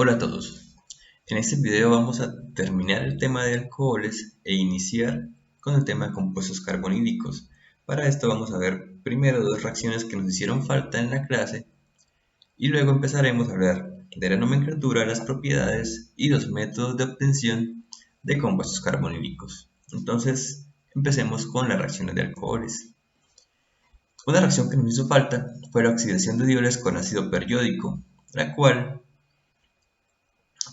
Hola a todos. En este video vamos a terminar el tema de alcoholes e iniciar con el tema de compuestos carbonílicos. Para esto vamos a ver primero dos reacciones que nos hicieron falta en la clase y luego empezaremos a hablar de la nomenclatura, las propiedades y los métodos de obtención de compuestos carbonílicos. Entonces, empecemos con las reacciones de alcoholes. Una reacción que nos hizo falta fue la oxidación de dioles con ácido periódico, la cual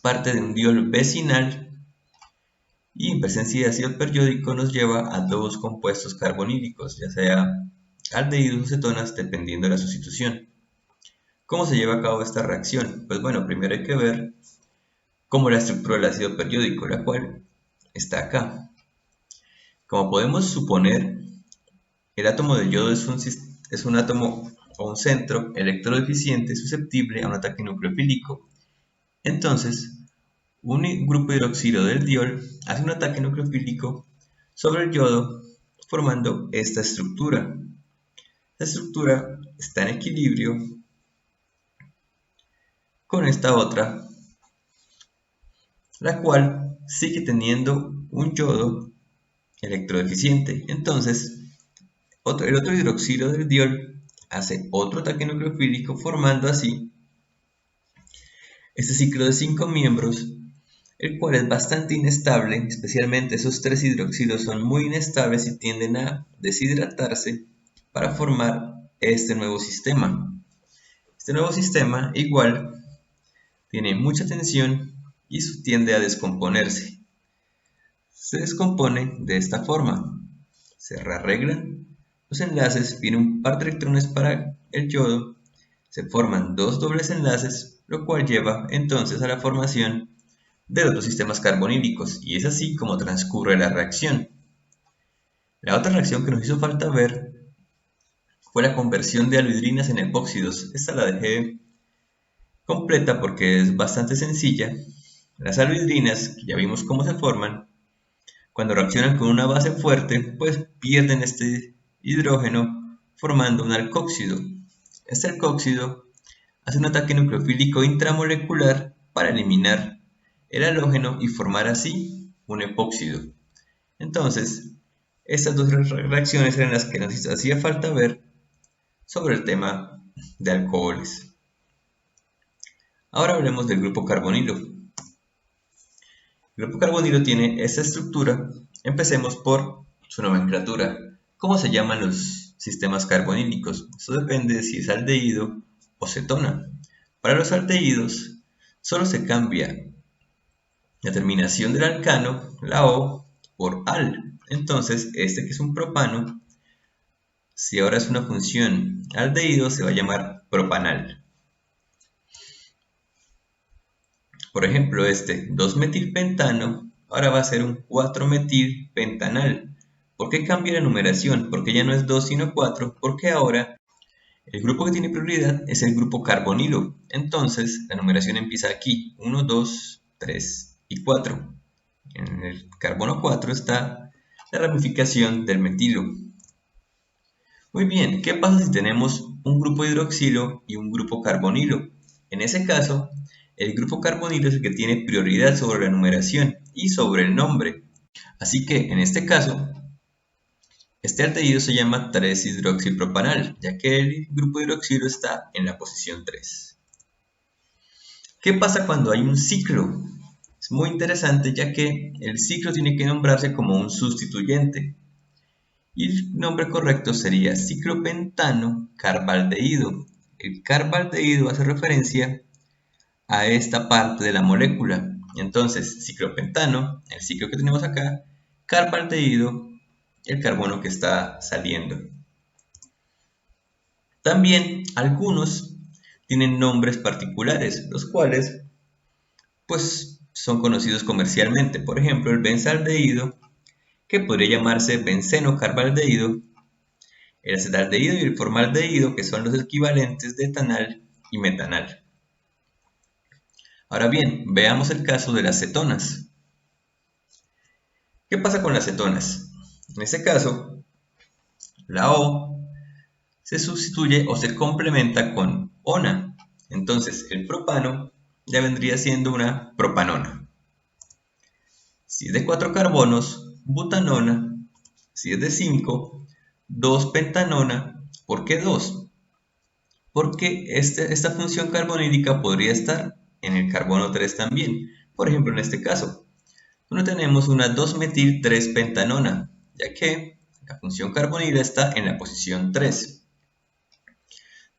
parte de un diol vecinal y en presencia de ácido periódico nos lleva a dos compuestos carbonílicos, ya sea aldehídos o cetonas, dependiendo de la sustitución. ¿Cómo se lleva a cabo esta reacción? Pues bueno, primero hay que ver cómo la estructura del ácido periódico, la cual está acá. Como podemos suponer, el átomo de yodo es un átomo o un centro electrodeficiente susceptible a un ataque nucleofílico. Entonces, un grupo hidroxilo del diol hace un ataque nucleofílico sobre el yodo formando esta estructura. Esta estructura está en equilibrio con esta otra, la cual sigue teniendo un yodo electrodeficiente. Entonces, el otro hidroxilo del diol hace otro ataque nucleofílico formando así este ciclo de 5 miembros, el cual es bastante inestable, especialmente esos tres hidroxilos son muy inestables y tienden a deshidratarse para formar este nuevo sistema. Este nuevo sistema igual tiene mucha tensión y tiende a descomponerse. Se descompone de esta forma. Se rearreglan los enlaces, viene un par de electrones para el yodo, se forman dos dobles enlaces, lo cual lleva entonces a la formación de los dos sistemas carbonílicos, y es así como transcurre la reacción. La otra reacción que nos hizo falta ver fue la conversión de anhidrinas en epóxidos. Esta la dejé completa porque es bastante sencilla. Las anhidrinas, que ya vimos cómo se forman, cuando reaccionan con una base fuerte, pues pierden este hidrógeno formando un alcóxido. Este alcóxido hace un ataque nucleofílico intramolecular para eliminar el halógeno y formar así un epóxido. Entonces, estas dos reacciones eran las que nos hacía falta ver sobre el tema de alcoholes. Ahora hablemos del grupo carbonilo. El grupo carbonilo tiene esta estructura. Empecemos por su nomenclatura. ¿Cómo se llaman los sistemas carbonílicos? Eso depende de si es aldehído o cetona. Para los aldehídos, solo se cambia la terminación del alcano, la O, por al. Entonces, este que es un propano, si ahora es una función aldehído, se va a llamar propanal. Por ejemplo, este 2-metilpentano ahora va a ser un 4-metilpentanal. ¿Por qué cambia la numeración? Porque ya no es 2 sino 4, porque ahora el grupo que tiene prioridad es el grupo carbonilo. Entonces, la numeración empieza aquí, 1, 2, 3 y 4. En el carbono 4 está la ramificación del metilo. Muy bien, ¿qué pasa si tenemos un grupo hidroxilo y un grupo carbonilo? En ese caso, el grupo carbonilo es el que tiene prioridad sobre la numeración y sobre el nombre. Así que, en este caso, este aldehído se llama 3-hidroxipropanal, ya que el grupo hidroxilo está en la posición 3. ¿Qué pasa cuando hay un ciclo? Es muy interesante ya que el ciclo tiene que nombrarse como un sustituyente. Y el nombre correcto sería ciclopentano carbaldehído. El carbaldehído hace referencia a esta parte de la molécula. Entonces, ciclopentano, el ciclo que tenemos acá, carbaldehído, el carbono que está saliendo. También algunos tienen nombres particulares, los cuales pues son conocidos comercialmente. Por ejemplo, el benzaldehído, que podría llamarse benceno carbaldehído, el acetaldehído y el formaldehído, que son los equivalentes de etanal y metanal. Ahora bien, veamos el caso de las cetonas. ¿Qué pasa con las cetonas? En este caso, la O se sustituye o se complementa con ona. Entonces, el propano ya vendría siendo una propanona. Si es de 4 carbonos, butanona. Si es de 5, 2-pentanona. ¿Por qué 2? Porque esta función carbonílica podría estar en el carbono 3 también. Por ejemplo, en este caso, donde tenemos una 2-metil-3-pentanona, ya que la función carbonila está en la posición 3.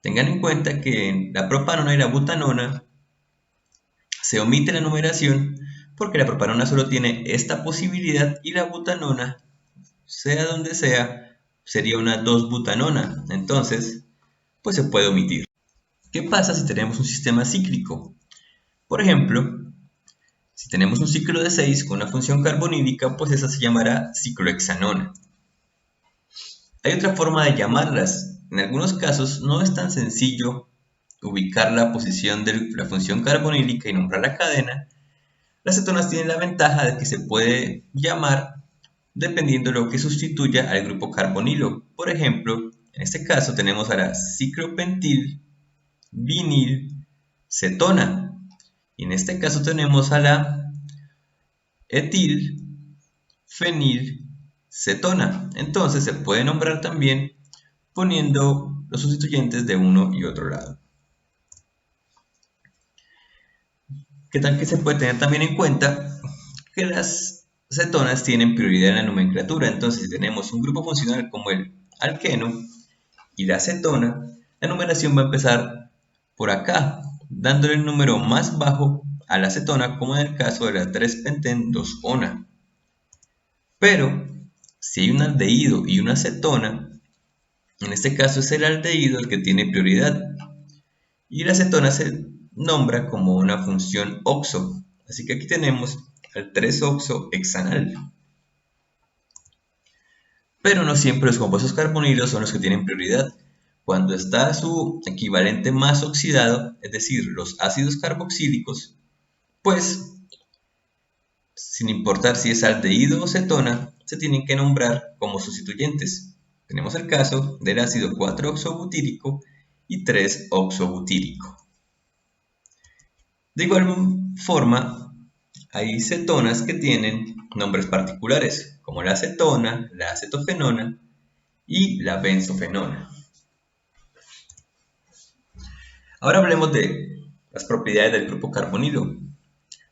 Tengan en cuenta que en la propanona y la butanona se omite la numeración porque la propanona solo tiene esta posibilidad y la butanona, sea donde sea, sería una 2-butanona. Entonces, pues se puede omitir. ¿Qué pasa si tenemos un sistema cíclico? Por ejemplo, si tenemos un ciclo de 6 con una función carbonílica, pues esa se llamará ciclohexanona. Hay otra forma de llamarlas. En algunos casos no es tan sencillo ubicar la posición de la función carbonílica y nombrar la cadena. Las cetonas tienen la ventaja de que se puede llamar dependiendo de lo que sustituya al grupo carbonilo. Por ejemplo, en este caso tenemos a la ciclopentil vinil cetona. Y en este caso tenemos a la etil fenil cetona. Entonces se puede nombrar también poniendo los sustituyentes de uno y otro lado. ¿Qué tal que se puede tener también en cuenta que las cetonas tienen prioridad en la nomenclatura? Entonces, si tenemos un grupo funcional como el alqueno y la cetona, la numeración va a empezar por acá, dándole el número más bajo a la cetona, como en el caso de la 3-penten-2-ona. Pero, si hay un aldehído y una cetona, en este caso es el aldehído el que tiene prioridad, y la cetona se nombra como una función oxo. Así que aquí tenemos al 3-oxohexanal. Pero no siempre los compuestos carbonilos son los que tienen prioridad. Cuando está su equivalente más oxidado, es decir, los ácidos carboxílicos, pues, sin importar si es aldehído o cetona, se tienen que nombrar como sustituyentes. Tenemos el caso del ácido 4-oxobutírico y 3-oxobutírico. De igual forma, hay cetonas que tienen nombres particulares, como la acetona, la acetofenona y la benzofenona. Ahora hablemos de las propiedades del grupo carbonilo.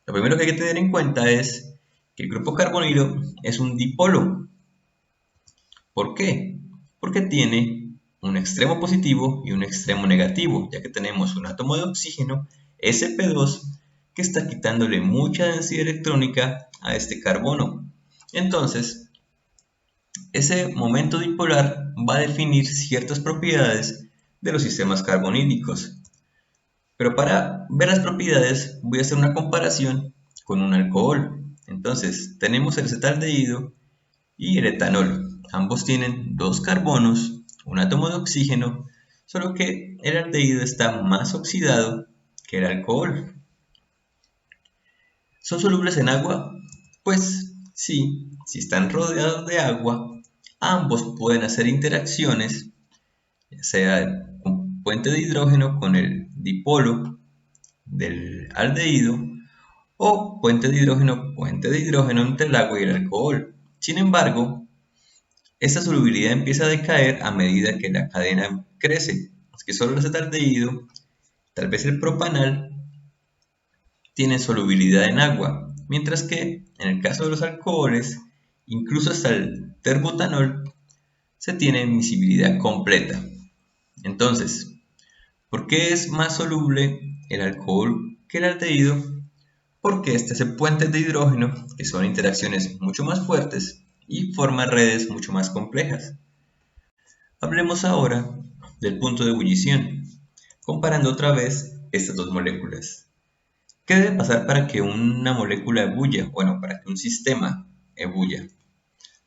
Lo primero que hay que tener en cuenta es que el grupo carbonilo es un dipolo. ¿Por qué? Porque tiene un extremo positivo y un extremo negativo, ya que tenemos un átomo de oxígeno, sp2, que está quitándole mucha densidad electrónica a este carbono. Entonces, ese momento dipolar va a definir ciertas propiedades de los sistemas carbonílicos. Pero para ver las propiedades voy a hacer una comparación con un alcohol. Entonces, tenemos el acetaldehído y el etanol. Ambos tienen 2 carbonos, un átomo de oxígeno, solo que el aldehído está más oxidado que el alcohol. ¿Son solubles en agua? Pues sí, si están rodeados de agua, ambos pueden hacer interacciones, ya sea un puente de hidrógeno con el dipolo del aldehído o puente de hidrógeno entre el agua y el alcohol. Sin embargo, esta solubilidad empieza a decaer a medida que la cadena crece. Es que solo el acetaldehído, tal vez el propanal, tienen solubilidad en agua, mientras que en el caso de los alcoholes, incluso hasta el terbutanol, se tiene miscibilidad completa. Entonces, ¿por qué es más soluble el alcohol que el aldehído? Porque este hace puentes de hidrógeno, que son interacciones mucho más fuertes y forma redes mucho más complejas. Hablemos ahora del punto de ebullición, comparando otra vez estas dos moléculas. ¿Qué debe pasar para que una molécula ebulla? Bueno, para que un sistema ebulla.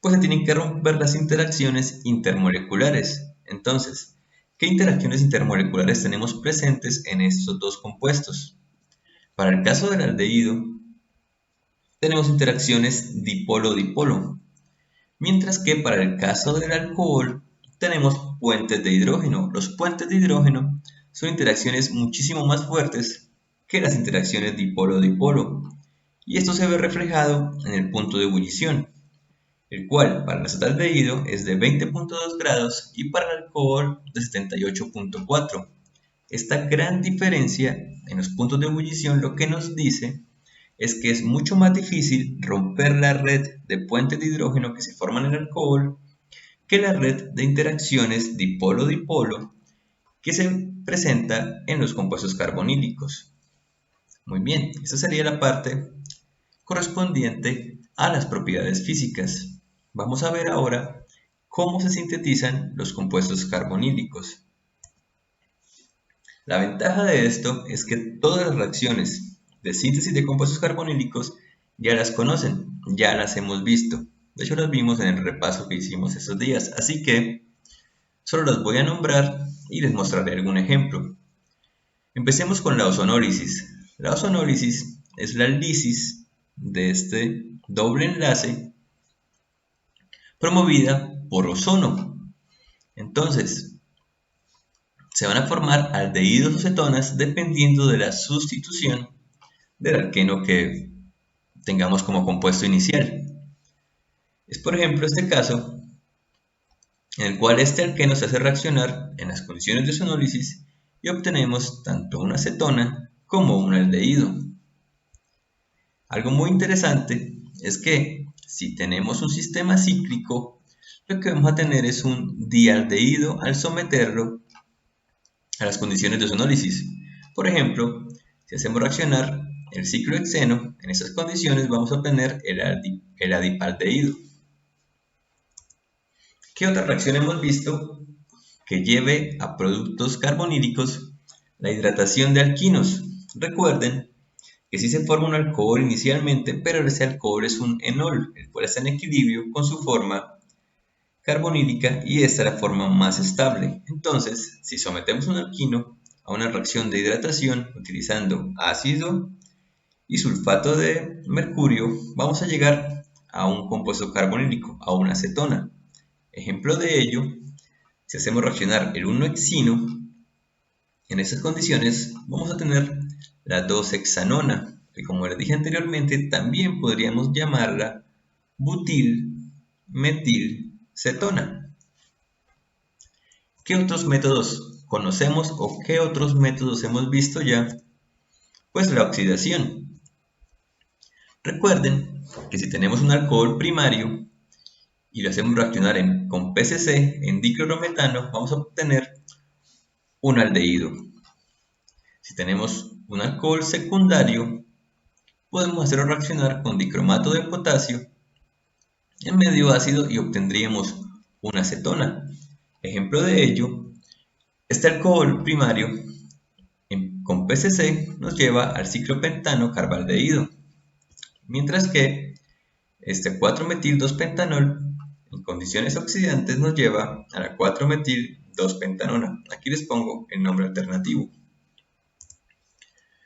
Pues se tienen que romper las interacciones intermoleculares. Entonces, ¿qué interacciones intermoleculares tenemos presentes en estos dos compuestos? Para el caso del aldehído, tenemos interacciones dipolo-dipolo, mientras que para el caso del alcohol, tenemos puentes de hidrógeno. Los puentes de hidrógeno son interacciones muchísimo más fuertes que las interacciones dipolo-dipolo, y esto se ve reflejado en el punto de ebullición, el cual para el acetaldehído es de 20.2 grados y para el alcohol de 78.4. Esta gran diferencia en los puntos de ebullición lo que nos dice es que es mucho más difícil romper la red de puentes de hidrógeno que se forman en el alcohol que la red de interacciones dipolo-dipolo que se presenta en los compuestos carbonílicos. Muy bien, esa sería la parte correspondiente a las propiedades físicas. Vamos a ver ahora cómo se sintetizan los compuestos carbonílicos. La ventaja de esto es que todas las reacciones de síntesis de compuestos carbonílicos ya las conocen, ya las hemos visto. De hecho, las vimos en el repaso que hicimos esos días, así que solo las voy a nombrar y les mostraré algún ejemplo. Empecemos con la ozonólisis. La ozonólisis es la lisis de este doble enlace promovida por ozono. Entonces, se van a formar aldehídos o cetonas dependiendo de la sustitución del alqueno que tengamos como compuesto inicial. Es por ejemplo este caso en el cual este alqueno se hace reaccionar en las condiciones de ozonólisis y obtenemos tanto una cetona como un aldehído. Algo muy interesante es que si tenemos un sistema cíclico, lo que vamos a tener es un dialdehído al someterlo a las condiciones de ozonólisis. Por ejemplo, si hacemos reaccionar el ciclo hexeno, en esas condiciones vamos a obtener el adipaldehído. ¿Qué otra reacción hemos visto que lleve a productos carbonílicos? La hidratación de alquinos. Recuerden que sí se forma un alcohol inicialmente, pero ese alcohol es un enol, el cual está en equilibrio con su forma carbonílica y esta es la forma más estable. Entonces, si sometemos un alquino a una reacción de hidratación utilizando ácido y sulfato de mercurio, vamos a llegar a un compuesto carbonílico, a una acetona. Ejemplo de ello, si hacemos reaccionar el 1-hexino, en esas condiciones vamos a tener la 2-hexanona, que como les dije anteriormente, también podríamos llamarla butil-metilcetona. ¿Qué otros métodos conocemos o qué otros métodos hemos visto ya? Pues la oxidación. Recuerden que si tenemos un alcohol primario y lo hacemos reaccionar con PCC, en diclorometano, vamos a obtener un aldehído. Si tenemos un alcohol secundario, podemos hacerlo reaccionar con dicromato de potasio en medio ácido y obtendríamos una acetona. Ejemplo de ello, este alcohol primario con PCC nos lleva al ciclopentano carbaldehído, mientras que este 4-metil-2-pentanol en condiciones oxidantes nos lleva a la 4-metil-2-pentanona. Aquí les pongo el nombre alternativo.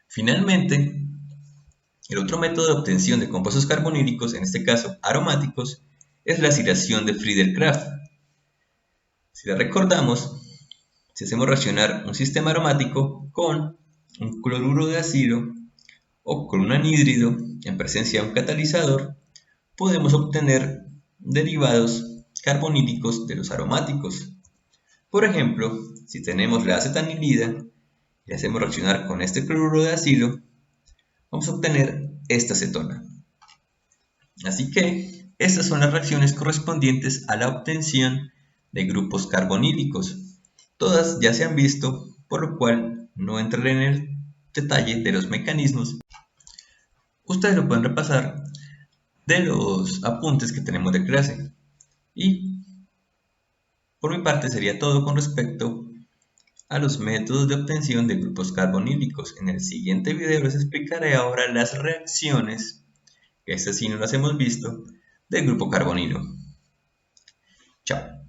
Finalmente, el otro método de obtención de compuestos carbonílicos, en este caso aromáticos, es la acidación de Friedel-Crafts. Si la recordamos, si hacemos reaccionar un sistema aromático con un cloruro de ácido o con un anhídrido en presencia de un catalizador, podemos obtener derivados carbonílicos de los aromáticos. Por ejemplo, si tenemos la acetanilida y hacemos reaccionar con este cloruro de ácido, vamos a obtener esta acetona. Así que estas son las reacciones correspondientes a la obtención de grupos carbonílicos. Todas ya se han visto, por lo cual no entraré en el detalle de los mecanismos. Ustedes lo pueden repasar de los apuntes que tenemos de clase. Y por mi parte sería todo con respecto a los métodos de obtención de grupos carbonílicos. En el siguiente video les explicaré ahora las reacciones, que estas sí no las hemos visto, del grupo carbonilo. Chao.